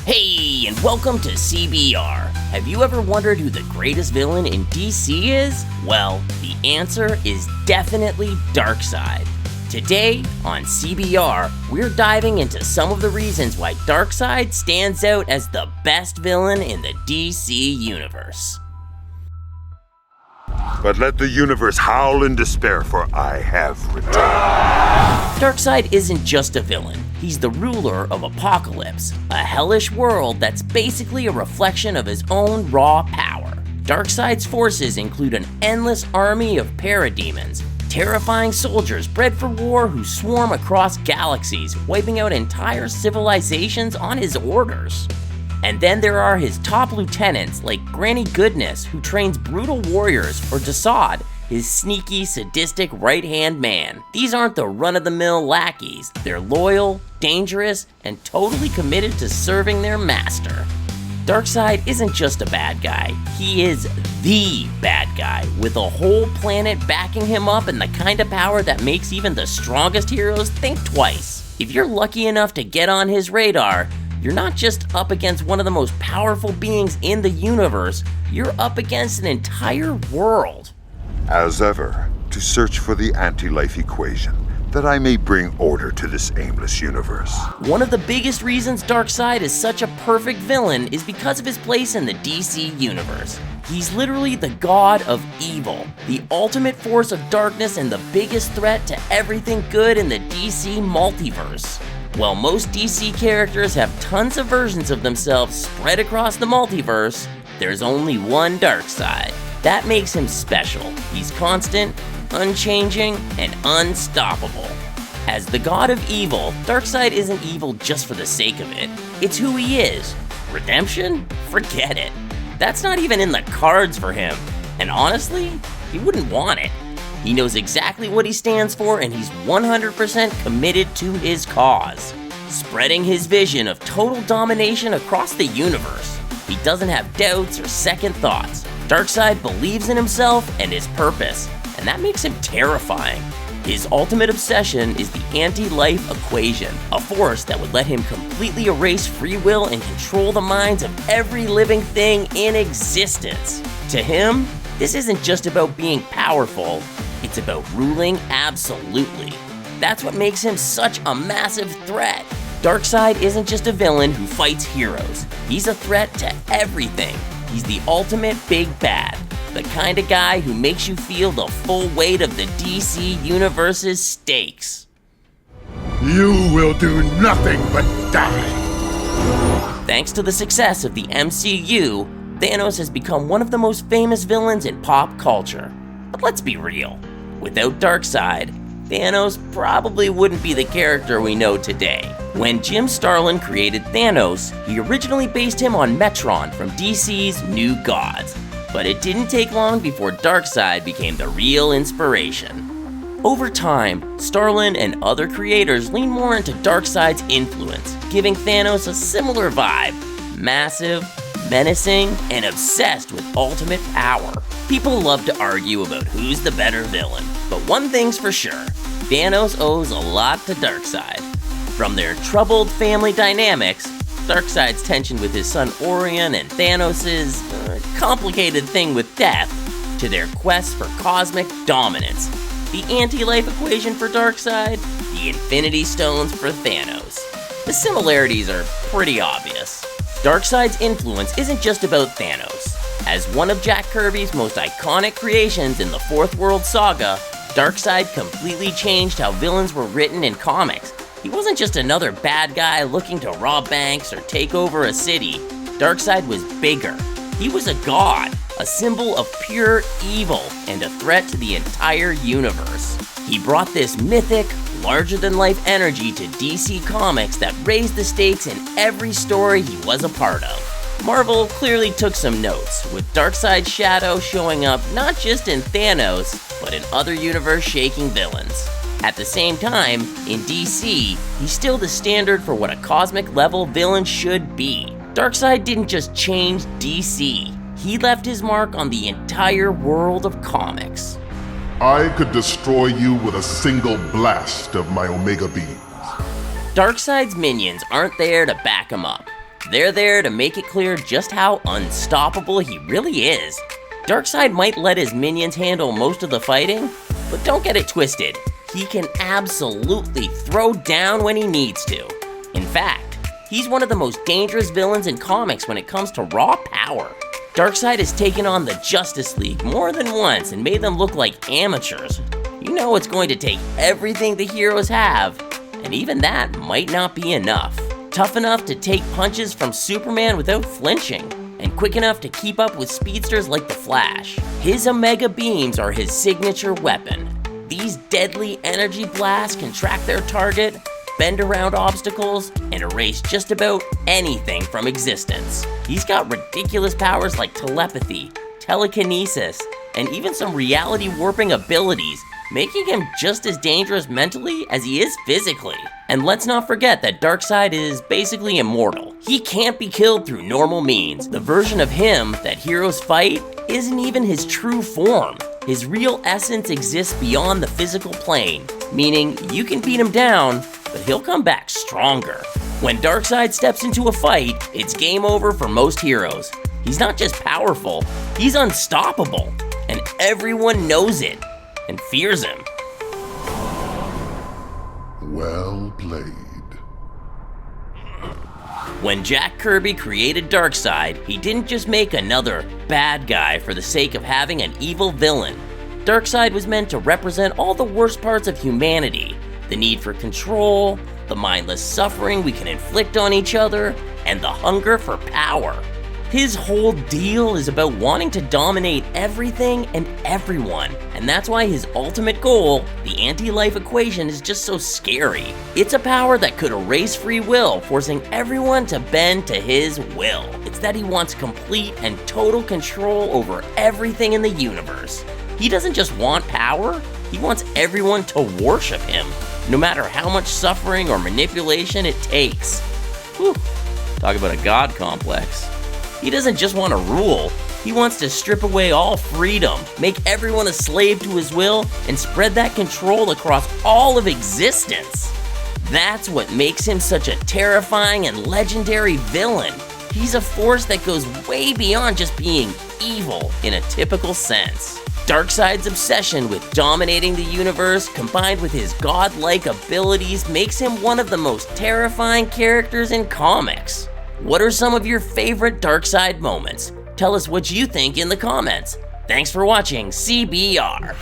Hey, and welcome to CBR. Have you ever wondered who the greatest villain in DC is? Well, the answer is definitely Darkseid. Today, on CBR, we're diving into some of the reasons why Darkseid stands out as the best villain in the DC universe. But let the universe howl in despair, for I have returned. Darkseid isn't just a villain. He's the ruler of Apocalypse, a hellish world that's basically a reflection of his own raw power. Darkseid's forces include an endless army of parademons, terrifying soldiers bred for war who swarm across galaxies, wiping out entire civilizations on his orders. And then there are his top lieutenants like Granny Goodness, who trains brutal warriors, or Darkseid, his sneaky, sadistic right-hand man. These aren't the run-of-the-mill lackeys. They're loyal, dangerous, and totally committed to serving their master. Darkseid isn't just a bad guy. He is the bad guy, with a whole planet backing him up and the kind of power that makes even the strongest heroes think twice. If you're lucky enough to get on his radar, you're not just up against one of the most powerful beings in the universe, you're up against an entire world. As ever, to search for the anti-life equation, that I may bring order to this aimless universe. One of the biggest reasons Darkseid is such a perfect villain is because of his place in the DC universe. He's literally the god of evil, the ultimate force of darkness and the biggest threat to everything good in the DC multiverse. While most DC characters have tons of versions of themselves spread across the multiverse, there's only one Darkseid. That makes him special. He's constant, unchanging, and unstoppable. As the god of evil, Darkseid isn't evil just for the sake of it. It's who he is. Redemption? Forget it. That's not even in the cards for him. And honestly, he wouldn't want it. He knows exactly what he stands for, and he's 100% committed to his cause, spreading his vision of total domination across the universe. He doesn't have doubts or second thoughts. Darkseid believes in himself and his purpose, and that makes him terrifying. His ultimate obsession is the anti-life equation, a force that would let him completely erase free will and control the minds of every living thing in existence. To him, this isn't just about being powerful, it's about ruling absolutely. That's what makes him such a massive threat. Darkseid isn't just a villain who fights heroes. He's a threat to everything. He's the ultimate big bad, the kind of guy who makes you feel the full weight of the DC universe's stakes. You will do nothing but die. Thanks to the success of the MCU, Thanos has become one of the most famous villains in pop culture. But let's be real, without Darkseid, Thanos probably wouldn't be the character we know today. When Jim Starlin created Thanos, he originally based him on Metron from DC's New Gods, but it didn't take long before Darkseid became the real inspiration. Over time, Starlin and other creators leaned more into Darkseid's influence, giving Thanos a similar vibe: massive, menacing, and obsessed with ultimate power. People love to argue about who's the better villain, but one thing's for sure, Thanos owes a lot to Darkseid. From their troubled family dynamics, Darkseid's tension with his son Orion, and Thanos' complicated thing with death, to their quest for cosmic dominance, the anti-life equation for Darkseid, the Infinity Stones for Thanos. The similarities are pretty obvious. Darkseid's influence isn't just about Thanos. As one of Jack Kirby's most iconic creations in the Fourth World Saga, Darkseid completely changed how villains were written in comics. He wasn't just another bad guy looking to rob banks or take over a city. Darkseid was bigger. He was a god, a symbol of pure evil, and a threat to the entire universe. He brought this mythic, larger-than-life energy to DC Comics that raised the stakes in every story he was a part of. Marvel clearly took some notes, with Darkseid's shadow showing up not just in Thanos, but in other universe-shaking villains. At the same time, in DC, he's still the standard for what a cosmic-level villain should be. Darkseid didn't just change DC, he left his mark on the entire world of comics. I could destroy you with a single blast of my Omega beams. Darkseid's minions aren't there to back him up. They're there to make it clear just how unstoppable he really is. Darkseid might let his minions handle most of the fighting, but don't get it twisted. He can absolutely throw down when he needs to. In fact, he's one of the most dangerous villains in comics when it comes to raw power. Darkseid has taken on the Justice League more than once and made them look like amateurs. You know it's going to take everything the heroes have, and even that might not be enough. Tough enough to take punches from Superman without flinching, and quick enough to keep up with speedsters like the Flash. His Omega Beams are his signature weapon. These deadly energy blasts can track their target, bend around obstacles, and erase just about anything from existence. He's got ridiculous powers like telepathy, telekinesis, and even some reality warping abilities, making him just as dangerous mentally as he is physically. And let's not forget that Darkseid is basically immortal. He can't be killed through normal means. The version of him that heroes fight isn't even his true form. His real essence exists beyond the physical plane, meaning you can beat him down, but he'll come back stronger. When Darkseid steps into a fight, it's game over for most heroes. He's not just powerful, he's unstoppable, and everyone knows it and fears him. Well played. When Jack Kirby created Darkseid, he didn't just make another bad guy for the sake of having an evil villain. Darkseid was meant to represent all the worst parts of humanity, the need for control, the mindless suffering we can inflict on each other, and the hunger for power. His whole deal is about wanting to dominate everything and everyone, and that's why his ultimate goal, the anti-life equation, is just so scary. It's a power that could erase free will, forcing everyone to bend to his will. It's that he wants complete and total control over everything in the universe. He doesn't just want power, he wants everyone to worship him, no matter how much suffering or manipulation it takes. Whew, talk about a god complex. He doesn't just want to rule, he wants to strip away all freedom, make everyone a slave to his will, and spread that control across all of existence. That's what makes him such a terrifying and legendary villain. He's a force that goes way beyond just being evil in a typical sense. Darkseid's obsession with dominating the universe, combined with his godlike abilities, makes him one of the most terrifying characters in comics. What are some of your favorite Darkseid moments? Tell us what you think in the comments. Thanks for watching CBR.